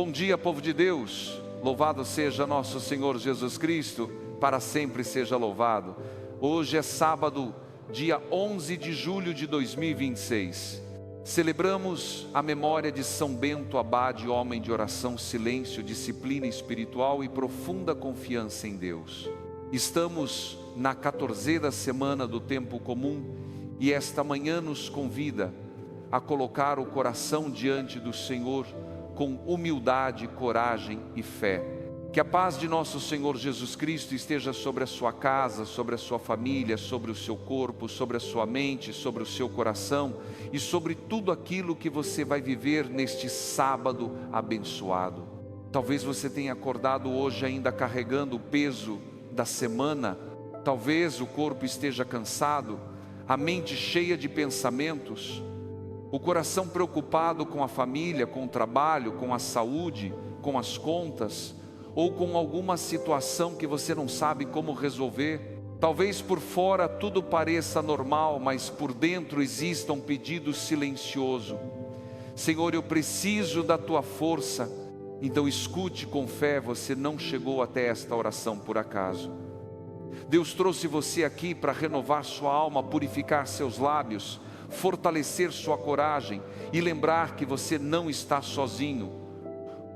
Bom dia, povo de Deus, louvado seja nosso Senhor Jesus Cristo, para sempre seja louvado. Hoje é sábado, dia 11 de julho de 2026. Celebramos a memória de São Bento Abade, homem de oração, silêncio, disciplina espiritual e profunda confiança em Deus. Estamos na 14ª semana do tempo comum e esta manhã nos convida a colocar o coração diante do Senhor com humildade, coragem e fé. Que a paz de nosso Senhor Jesus Cristo esteja sobre a sua casa, sobre a sua família, sobre o seu corpo, sobre a sua mente, sobre o seu coração e sobre tudo aquilo que você vai viver neste sábado abençoado. Talvez você tenha acordado hoje ainda carregando o peso da semana, talvez o corpo esteja cansado, a mente cheia de pensamentos, o coração preocupado com a família, com o trabalho, com a saúde, com as contas, ou com alguma situação que você não sabe como resolver. Talvez por fora tudo pareça normal, mas por dentro exista um pedido silencioso. Senhor, eu preciso da tua força. Então escute com fé, você não chegou até esta oração por acaso. Deus trouxe você aqui para renovar sua alma, purificar seus lábios, fortalecer sua coragem e lembrar que você não está sozinho.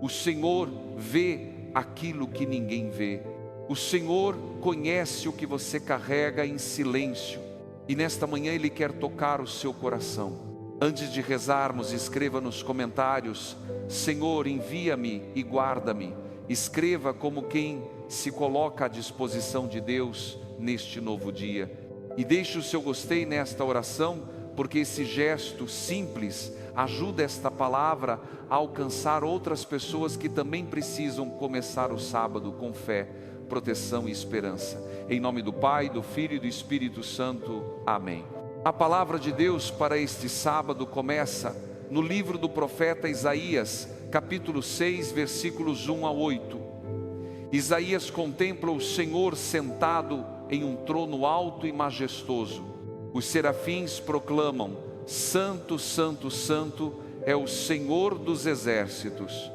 O Senhor vê aquilo que ninguém vê. O Senhor conhece o que você carrega em silêncio e nesta manhã Ele quer tocar o seu coração. Antes de rezarmos, escreva nos comentários: Senhor, envia-me e guarda-me. Escreva como quem se coloca à disposição de Deus neste novo dia. E deixe o seu gostei nesta oração, porque esse gesto simples ajuda esta palavra a alcançar outras pessoas que também precisam começar o sábado com fé, proteção e esperança. Em nome do Pai, do Filho e do Espírito Santo. Amém. A palavra de Deus para este sábado começa no livro do profeta Isaías, capítulo 6, versículos 1 a 8. Isaías contempla o Senhor sentado em um trono alto e majestoso. Os serafins proclamam: Santo, Santo, Santo é o Senhor dos exércitos.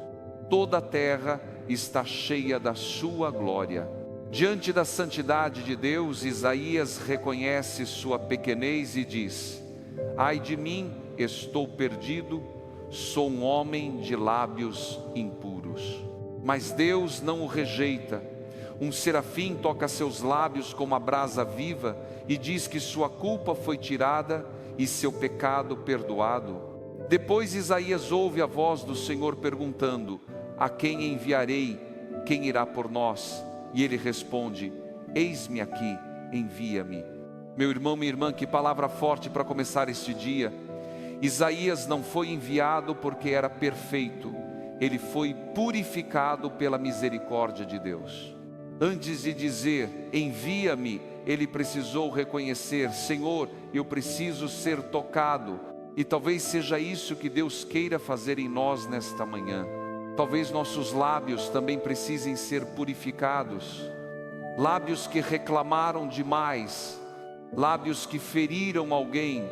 Toda a terra está cheia da sua glória. Diante da santidade de Deus, Isaías reconhece sua pequenez e diz: Ai de mim, estou perdido, sou um homem de lábios impuros. Mas Deus não o rejeita. Um serafim toca seus lábios como a brasa viva e diz que sua culpa foi tirada e seu pecado perdoado. Depois Isaías ouve a voz do Senhor perguntando: a quem enviarei? Quem irá por nós? E ele responde: eis-me aqui, envia-me. Meu irmão, minha irmã, que palavra forte para começar este dia. Isaías não foi enviado porque era perfeito, ele foi purificado pela misericórdia de Deus. Antes de dizer, envia-me, ele precisou reconhecer: Senhor, eu preciso ser tocado. E talvez seja isso que Deus queira fazer em nós nesta manhã. Talvez nossos lábios também precisem ser purificados. Lábios que reclamaram demais, lábios que feriram alguém,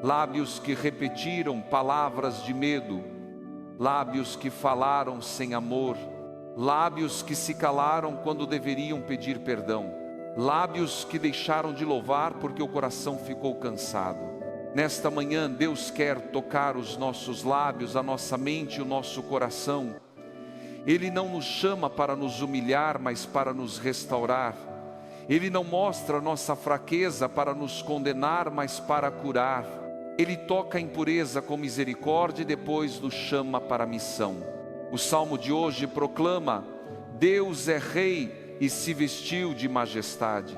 lábios que repetiram palavras de medo, lábios que falaram sem amor, lábios que se calaram quando deveriam pedir perdão, lábios que deixaram de louvar porque o coração ficou cansado. Nesta manhã Deus quer tocar os nossos lábios, a nossa mente e o nosso coração. Ele não nos chama para nos humilhar, mas para nos restaurar. Ele não mostra nossa fraqueza para nos condenar, mas para curar. Ele toca a impureza com misericórdia e depois nos chama para a missão. O salmo de hoje proclama: Deus é rei e se vestiu de majestade.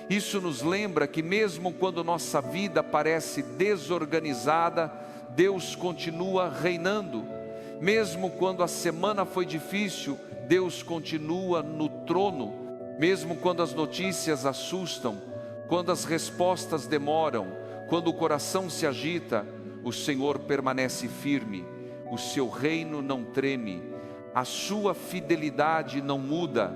Isso nos lembra que mesmo quando nossa vida parece desorganizada, Deus continua reinando. Mesmo quando a semana foi difícil, Deus continua no trono. Mesmo quando as notícias assustam, quando as respostas demoram, quando o coração se agita, o Senhor permanece firme. O seu reino não treme, a sua fidelidade não muda.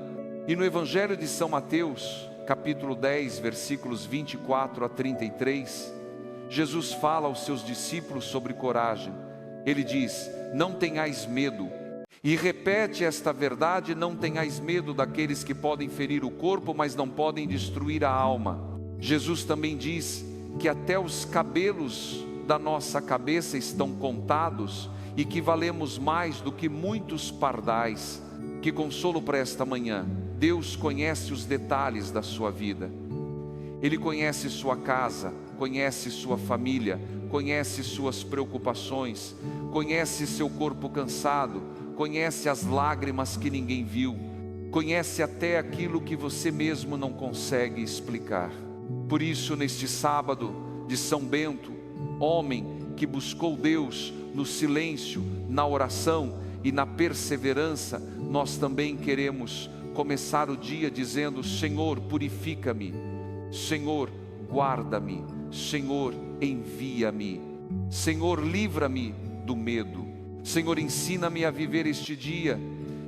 E no Evangelho de São Mateus, capítulo 10, versículos 24 a 33, Jesus fala aos seus discípulos sobre coragem. Ele diz: não tenhais medo. E repete esta verdade: não tenhais medo daqueles que podem ferir o corpo, mas não podem destruir a alma. Jesus também diz que até os cabelos da nossa cabeça estão contados e que valemos mais do que muitos pardais. Que consolo para esta manhã. Deus conhece os detalhes da sua vida. Ele conhece sua casa, conhece sua família, conhece suas preocupações, conhece seu corpo cansado, conhece as lágrimas que ninguém viu, conhece até aquilo que você mesmo não consegue explicar. Por isso, neste sábado de São Bento, homem que buscou Deus no silêncio, na oração e na perseverança, nós também queremos começar o dia dizendo: Senhor, purifica-me, Senhor, guarda-me, Senhor, envia-me, Senhor, livra-me do medo, Senhor, ensina-me a viver este dia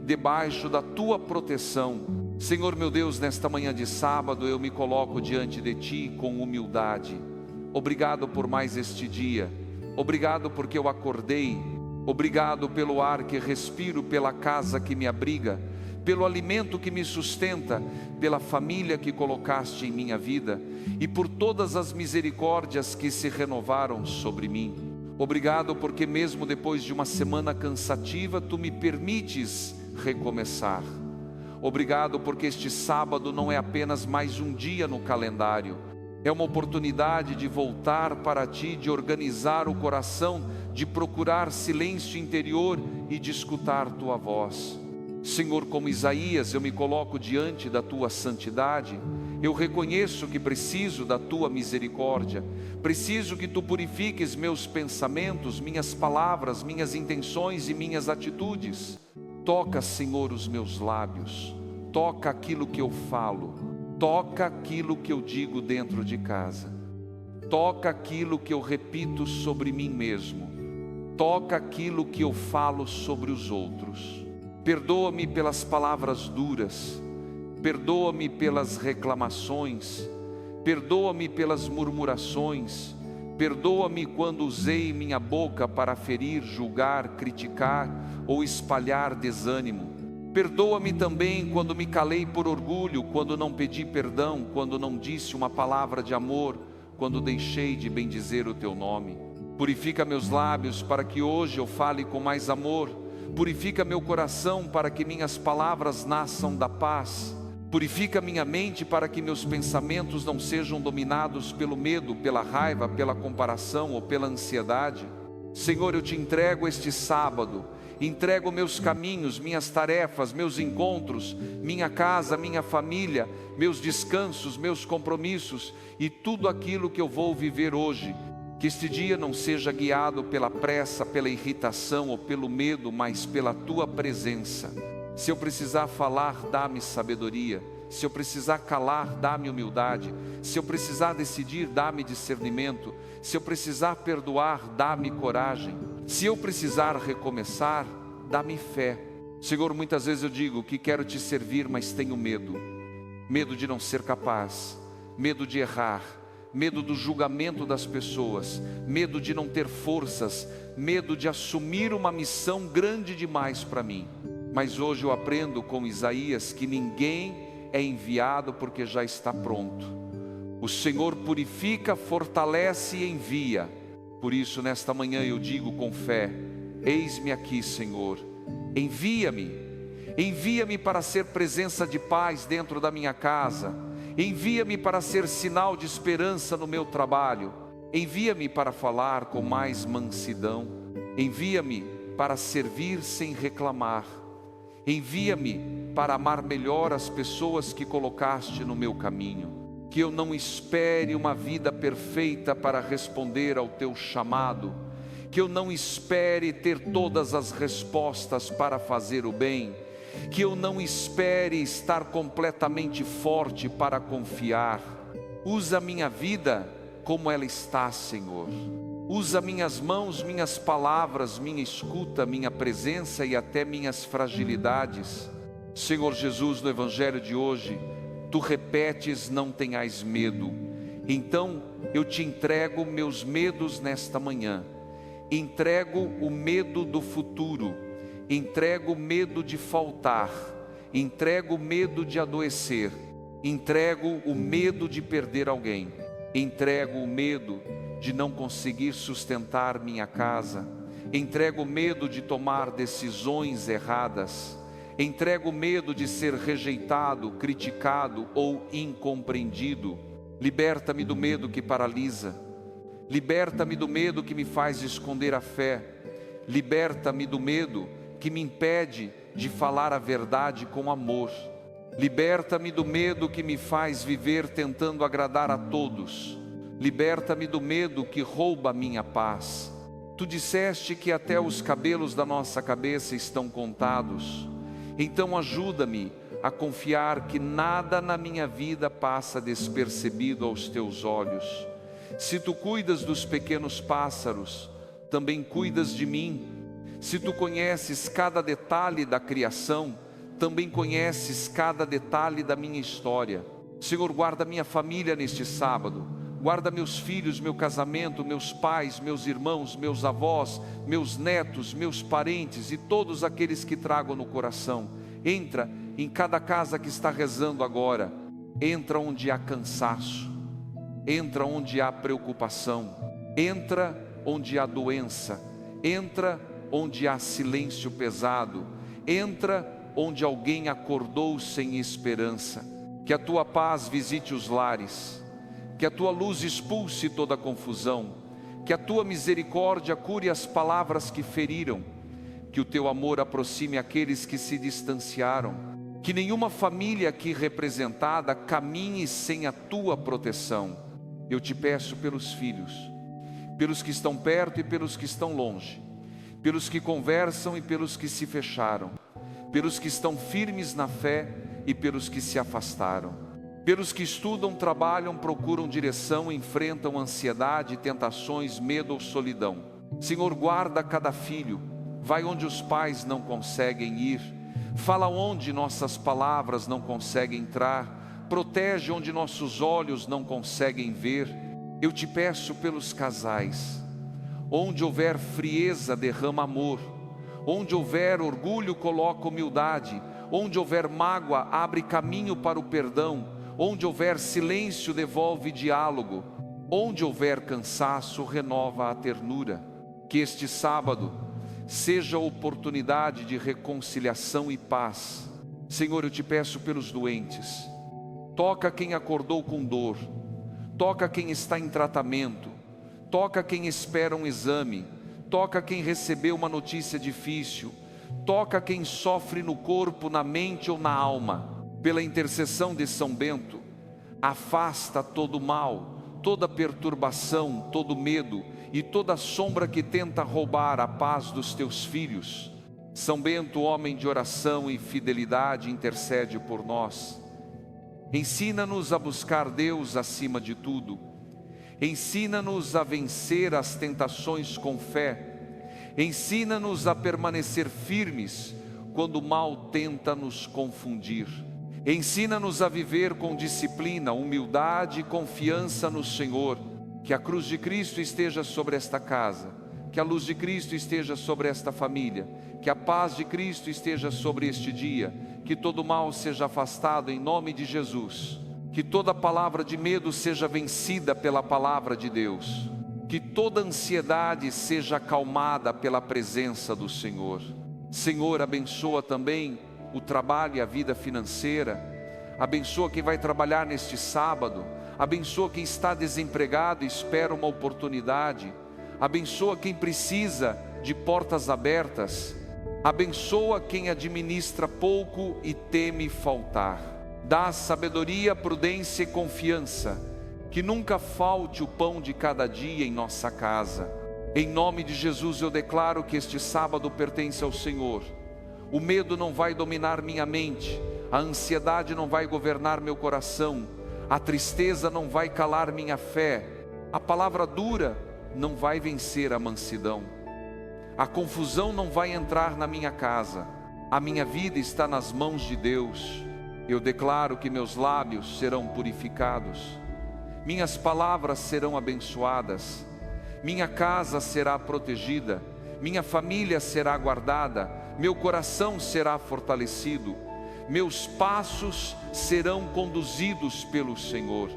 debaixo da Tua proteção. Senhor meu Deus, nesta manhã de sábado eu me coloco diante de Ti com humildade. Obrigado por mais este dia, obrigado porque eu acordei, obrigado pelo ar que respiro, pela casa que me abriga, pelo alimento que me sustenta, pela família que colocaste em minha vida e por todas as misericórdias que se renovaram sobre mim. Obrigado porque mesmo depois de uma semana cansativa, Tu me permites recomeçar. Obrigado porque este sábado não é apenas mais um dia no calendário, é uma oportunidade de voltar para Ti, de organizar o coração, de procurar silêncio interior e de escutar Tua voz. Senhor, como Isaías, eu me coloco diante da Tua santidade. Eu reconheço que preciso da Tua misericórdia, preciso que Tu purifiques meus pensamentos, minhas palavras, minhas intenções e minhas atitudes. Toca, Senhor, os meus lábios, toca aquilo que eu falo, toca aquilo que eu digo dentro de casa, toca aquilo que eu repito sobre mim mesmo, toca aquilo que eu falo sobre os outros. Perdoa-me pelas palavras duras, perdoa-me pelas reclamações, perdoa-me pelas murmurações, perdoa-me quando usei minha boca para ferir, julgar, criticar ou espalhar desânimo. Perdoa-me também quando me calei por orgulho, quando não pedi perdão, quando não disse uma palavra de amor, quando deixei de bendizer o Teu nome. Purifica meus lábios para que hoje eu fale com mais amor. Purifica meu coração para que minhas palavras nasçam da paz. Purifica minha mente para que meus pensamentos não sejam dominados pelo medo, pela raiva, pela comparação ou pela ansiedade. Senhor, eu Te entrego este sábado, entrego meus caminhos, minhas tarefas, meus encontros, minha casa, minha família, meus descansos, meus compromissos e tudo aquilo que eu vou viver hoje. Que este dia não seja guiado pela pressa, pela irritação ou pelo medo, mas pela Tua presença. Se eu precisar falar, dá-me sabedoria. Se eu precisar calar, dá-me humildade. Se eu precisar decidir, dá-me discernimento. Se eu precisar perdoar, dá-me coragem. Se eu precisar recomeçar, dá-me fé. Senhor, muitas vezes eu digo que quero Te servir, mas tenho medo. Medo de não ser capaz, medo de errar, medo do julgamento das pessoas, medo de não ter forças, medo de assumir uma missão grande demais para mim. Mas hoje eu aprendo com Isaías que ninguém é enviado porque já está pronto. O Senhor purifica, fortalece e envia. Por isso nesta manhã eu digo com fé: eis-me aqui, Senhor, envia-me. Envia-me para ser presença de paz dentro da minha casa. Envia-me para ser sinal de esperança no meu trabalho. Envia-me para falar com mais mansidão. Envia-me para servir sem reclamar. Envia-me para amar melhor as pessoas que colocaste no meu caminho. Que eu não espere uma vida perfeita para responder ao Teu chamado. Que eu não espere ter todas as respostas para fazer o bem. Que eu não espere estar completamente forte para confiar. Usa a minha vida como ela está, Senhor. Usa minhas mãos, minhas palavras, minha escuta, minha presença e até minhas fragilidades. Senhor Jesus, no Evangelho de hoje, Tu repetes: não tenhais medo. Então eu Te entrego meus medos nesta manhã. Entrego o medo do futuro. entrego o medo de faltar, entrego o medo de adoecer, entrego o medo de perder alguém, entrego o medo de não conseguir sustentar minha casa, entrego o medo de tomar decisões erradas, entrego o medo de ser rejeitado, criticado ou incompreendido. Liberta-me do medo que paralisa, liberta-me do medo que me faz esconder a fé, liberta-me do medo que me impede de falar a verdade com amor, liberta-me do medo que me faz viver tentando agradar a todos, liberta-me do medo que rouba a minha paz. Tu disseste que até os cabelos da nossa cabeça estão contados, então ajuda-me a confiar que nada na minha vida passa despercebido aos teus olhos. Se tu cuidas dos pequenos pássaros, também cuidas de mim. Se tu conheces cada detalhe da criação, também conheces cada detalhe da minha história. Senhor, guarda minha família neste sábado, guarda meus filhos, meu casamento, meus pais, meus irmãos, meus avós, meus netos, meus parentes e todos aqueles que trago no coração. Entra em cada casa que está rezando agora, entra onde há cansaço, entra onde há preocupação, entra onde há doença, entra onde há silêncio pesado, entra onde alguém acordou sem esperança. Que a tua paz visite os lares, que a tua luz expulse toda a confusão, que a tua misericórdia cure as palavras que feriram, que o teu amor aproxime aqueles que se distanciaram, que nenhuma família aqui representada caminhe sem a tua proteção. Eu te peço pelos filhos, pelos que estão perto e pelos que estão longe, pelos que conversam e pelos que se fecharam, pelos que estão firmes na fé e pelos que se afastaram, pelos que estudam, trabalham, procuram direção, enfrentam ansiedade, tentações, medo ou solidão. Senhor, guarda cada filho, vai onde os pais não conseguem ir, fala onde nossas palavras não conseguem entrar, protege onde nossos olhos não conseguem ver. Eu te peço pelos casais, onde houver frieza, derrama amor, onde houver orgulho, coloca humildade, onde houver mágoa, abre caminho para o perdão, onde houver silêncio, devolve diálogo, onde houver cansaço, renova a ternura. Que este sábado seja oportunidade de reconciliação e paz. Senhor, eu te peço pelos doentes, toca quem acordou com dor, toca quem está em tratamento, toca quem espera um exame, toca quem recebeu uma notícia difícil, toca quem sofre no corpo, na mente ou na alma. Pela intercessão de São Bento, afasta todo mal, toda perturbação, todo medo e toda sombra que tenta roubar a paz dos teus filhos. São Bento, homem de oração e fidelidade, intercede por nós. Ensina-nos a buscar Deus acima de tudo. Ensina-nos a vencer as tentações com fé. Ensina-nos a permanecer firmes quando o mal tenta nos confundir. Ensina-nos a viver com disciplina, humildade e confiança no Senhor. Que a cruz de Cristo esteja sobre esta casa, que a luz de Cristo esteja sobre esta família, que a paz de Cristo esteja sobre este dia, que todo mal seja afastado em nome de Jesus, que toda palavra de medo seja vencida pela palavra de Deus, que toda ansiedade seja acalmada pela presença do Senhor. Senhor, abençoa também o trabalho e a vida financeira, abençoa quem vai trabalhar neste sábado, abençoa quem está desempregado e espera uma oportunidade, abençoa quem precisa de portas abertas, abençoa quem administra pouco e teme faltar. Dá sabedoria, prudência e confiança, que nunca falte o pão de cada dia em nossa casa. Em nome de Jesus eu declaro que este sábado pertence ao Senhor. O medo não vai dominar minha mente, a ansiedade não vai governar meu coração, a tristeza não vai calar minha fé, a palavra dura não vai vencer a mansidão, a confusão não vai entrar na minha casa. A minha vida está nas mãos de Deus. Eu declaro que meus lábios serão purificados, minhas palavras serão abençoadas, minha casa será protegida, minha família será guardada, meu coração será fortalecido, meus passos serão conduzidos pelo Senhor.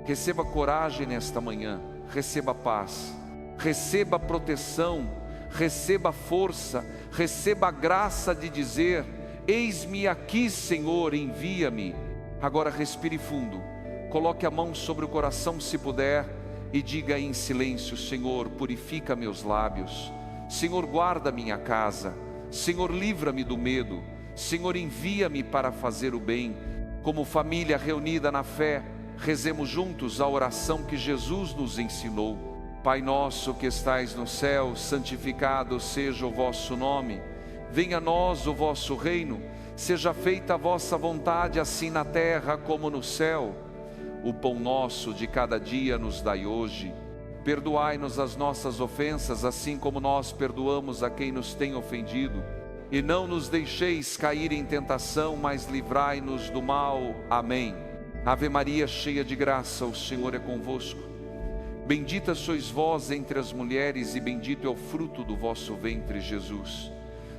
Receba coragem nesta manhã, receba paz, receba proteção, receba força, receba a graça de dizer: eis-me aqui, Senhor, envia-me. Agora respire fundo, coloque a mão sobre o coração se puder e diga em silêncio: Senhor, purifica meus lábios, Senhor, guarda minha casa, Senhor, livra-me do medo, Senhor, envia-me para fazer o bem. Como família reunida na fé, rezemos juntos a oração que Jesus nos ensinou. Pai nosso que estais no céu, santificado seja o vosso nome. Venha a nós o vosso reino, seja feita a vossa vontade, assim na terra como no céu. O pão nosso de cada dia nos dai hoje. Perdoai-nos as nossas ofensas, assim como nós perdoamos a quem nos tem ofendido. E não nos deixeis cair em tentação, mas livrai-nos do mal. Amém. Ave Maria, cheia de graça, o Senhor é convosco. Bendita sois vós entre as mulheres, e bendito é o fruto do vosso ventre, Jesus.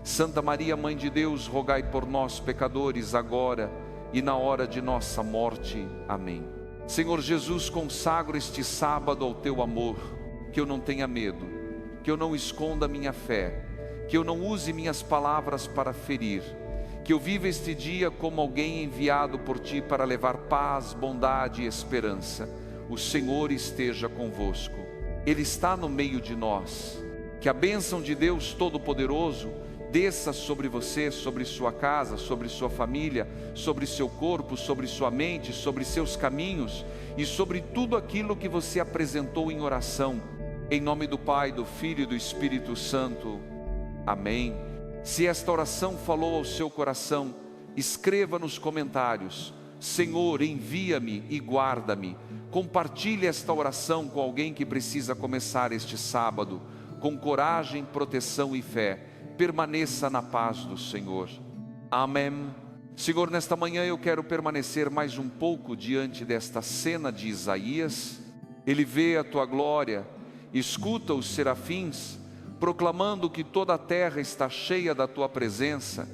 Santa Maria, Mãe de Deus, rogai por nós, pecadores, agora e na hora de nossa morte. Amém. Senhor Jesus, consagro este sábado ao teu amor, que eu não tenha medo, que eu não esconda minha fé, que eu não use minhas palavras para ferir, que eu viva este dia como alguém enviado por ti para levar paz, bondade e esperança. O Senhor esteja convosco, Ele está no meio de nós. Que a bênção de Deus Todo-Poderoso desça sobre você, sobre sua casa, sobre sua família, sobre seu corpo, sobre sua mente, sobre seus caminhos e sobre tudo aquilo que você apresentou em oração. Em nome do Pai, do Filho e do Espírito Santo. Amém. Se esta oração falou ao seu coração, escreva nos comentários: Senhor, envia-me e guarda-me. Compartilhe esta oração com alguém que precisa começar este sábado, com coragem, proteção e fé. Permaneça na paz do Senhor. Amém. Senhor, nesta manhã eu quero permanecer mais um pouco diante desta cena de Isaías. Ele vê a tua glória, escuta os serafins proclamando que toda a terra está cheia da tua presença,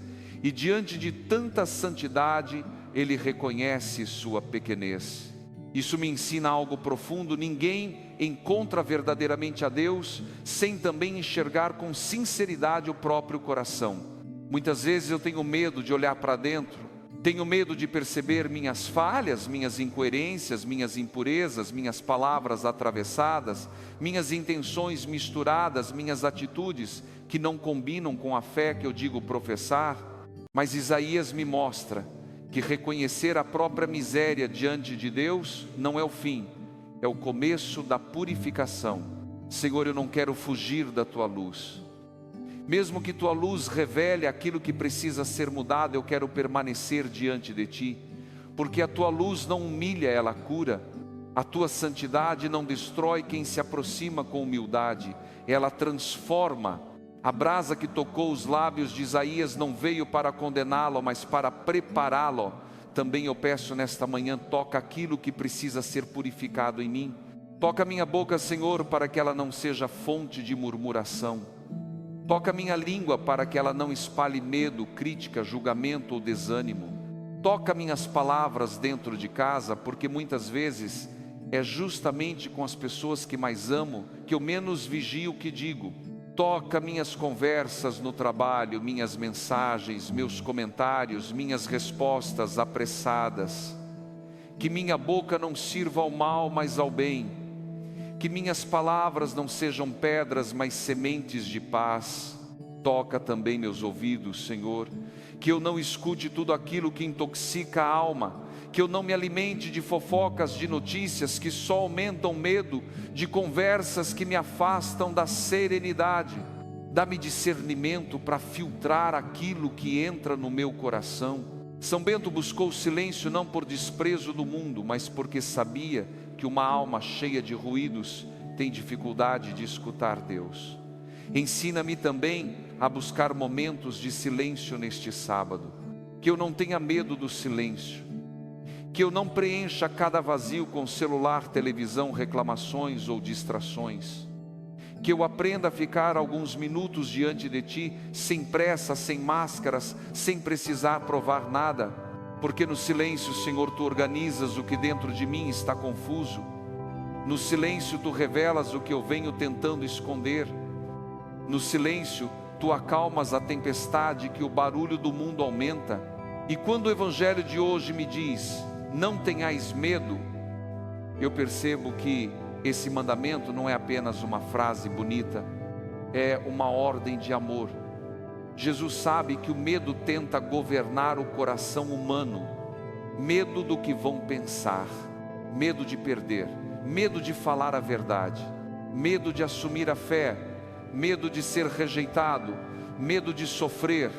e diante de tanta santidade ele reconhece sua pequenez. Isso me ensina algo profundo: ninguém encontra verdadeiramente a Deus sem também enxergar com sinceridade o próprio coração. Muitas vezes eu tenho medo de olhar para dentro, tenho medo de perceber minhas falhas, minhas incoerências, minhas impurezas, minhas palavras atravessadas, minhas intenções misturadas, minhas atitudes que não combinam com a fé que eu digo professar. Mas Isaías me mostra que reconhecer a própria miséria diante de Deus não é o fim, é o começo da purificação. Senhor, eu não quero fugir da tua luz. Mesmo que tua luz revele aquilo que precisa ser mudado, eu quero permanecer diante de ti, porque a tua luz não humilha, ela cura. A tua santidade não destrói quem se aproxima com humildade, ela transforma. A brasa que tocou os lábios de Isaías não veio para condená-lo, mas para prepará-lo. Também eu peço nesta manhã: toca aquilo que precisa ser purificado em mim. Toca minha boca, Senhor, para que ela não seja fonte de murmuração. Toca minha língua para que ela não espalhe medo, crítica, julgamento ou desânimo. Toca minhas palavras dentro de casa, porque muitas vezes é justamente com as pessoas que mais amo que eu menos vigio o que digo. Toca minhas conversas no trabalho, minhas mensagens, meus comentários, minhas respostas apressadas. Que minha boca não sirva ao mal, mas ao bem. Que minhas palavras não sejam pedras, mas sementes de paz. Toca também meus ouvidos, Senhor, que eu não escute tudo aquilo que intoxica a alma, que eu não me alimente de fofocas, de notícias que só aumentam medo, de conversas que me afastam da serenidade. Dá-me discernimento para filtrar aquilo que entra no meu coração. São Bento buscou o silêncio não por desprezo do mundo, mas porque sabia que uma alma cheia de ruídos tem dificuldade de escutar Deus. Ensina-me também a buscar momentos de silêncio neste sábado, que eu não tenha medo do silêncio, que eu não preencha cada vazio com celular, televisão, reclamações ou distrações, Que eu aprenda a ficar alguns minutos diante de Ti, sem pressa, sem máscaras, sem precisar provar nada, porque no silêncio, Senhor, Tu organizas o que dentro de mim está confuso. No silêncio Tu revelas o que eu venho tentando esconder. No silêncio Tu acalmas a tempestade que o barulho do mundo aumenta. E quando o Evangelho de hoje me diz, não tenhais medo, eu percebo que esse mandamento não é apenas uma frase bonita, é uma ordem de amor. Jesus sabe que o medo tenta governar o coração humano. Medo do que vão pensar, medo de perder, medo de falar a verdade, medo de assumir a fé, medo de ser rejeitado, medo de sofrer,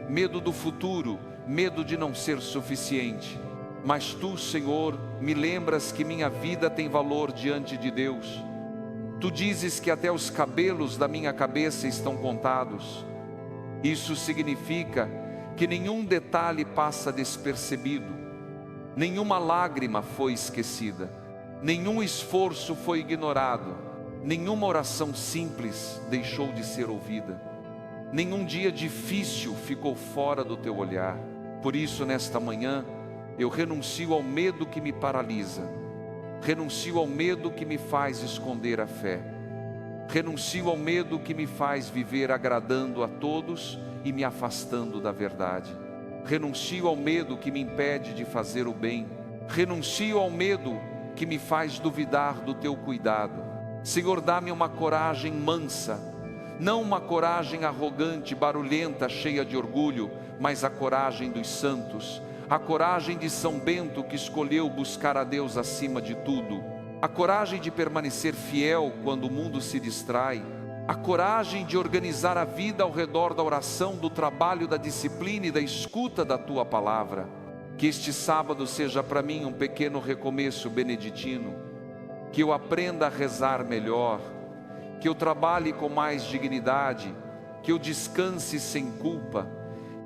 medo do futuro, medo de não ser suficiente. Mas Tu, Senhor, me lembras que minha vida tem valor diante de Deus. Tu dizes que até os cabelos da minha cabeça estão contados. Isso significa que nenhum detalhe passa despercebido, nenhuma lágrima foi esquecida, nenhum esforço foi ignorado, nenhuma oração simples deixou de ser ouvida, nenhum dia difícil ficou fora do Teu olhar. Por isso, nesta manhã, eu renuncio ao medo que me paralisa, renuncio ao medo que me faz esconder a fé, renuncio ao medo que me faz viver agradando a todos e me afastando da verdade, renuncio ao medo que me impede de fazer o bem, renuncio ao medo que me faz duvidar do Teu cuidado. Senhor, dá-me uma coragem mansa, não uma coragem arrogante, barulhenta, cheia de orgulho, mas a coragem dos santos, a coragem de São Bento, que escolheu buscar a Deus acima de tudo, a coragem de permanecer fiel quando o mundo se distrai, a coragem de organizar a vida ao redor da oração, do trabalho, da disciplina e da escuta da Tua palavra. Que este sábado seja para mim um pequeno recomeço beneditino, que eu aprenda a rezar melhor, que eu trabalhe com mais dignidade, que eu descanse sem culpa,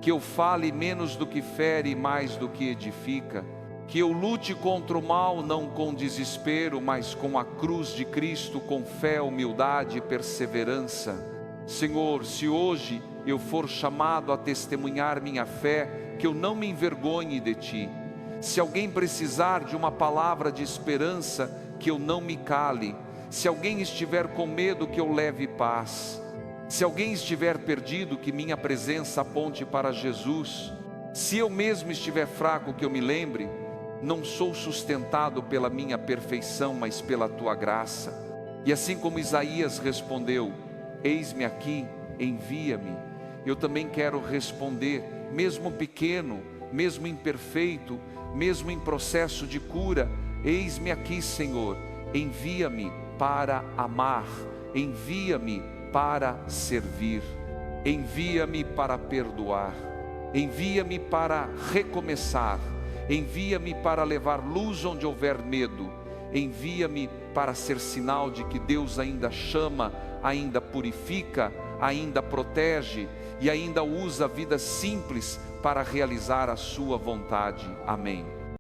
que eu fale menos do que fere, mais do que edifica, que eu lute contra o mal, não com desespero, mas com a cruz de Cristo, com fé, humildade e perseverança. Senhor, se hoje eu for chamado a testemunhar minha fé, que eu não me envergonhe de Ti. Se alguém precisar de uma palavra de esperança, que eu não me cale. Se alguém estiver com medo, que eu leve paz. Se alguém estiver perdido, que minha presença aponte para Jesus. Se eu mesmo estiver fraco, que eu me lembre, não sou sustentado pela minha perfeição, mas pela Tua graça. E assim como Isaías respondeu, eis-me aqui, envia-me, eu também quero responder, mesmo pequeno, mesmo imperfeito, mesmo em processo de cura, eis-me aqui, Senhor, envia-me para amar, envia-me para servir, envia-me para perdoar, envia-me para recomeçar, envia-me para levar luz onde houver medo, envia-me para ser sinal de que Deus ainda chama, ainda purifica, ainda protege e ainda usa a vida simples para realizar a Sua vontade. Amém.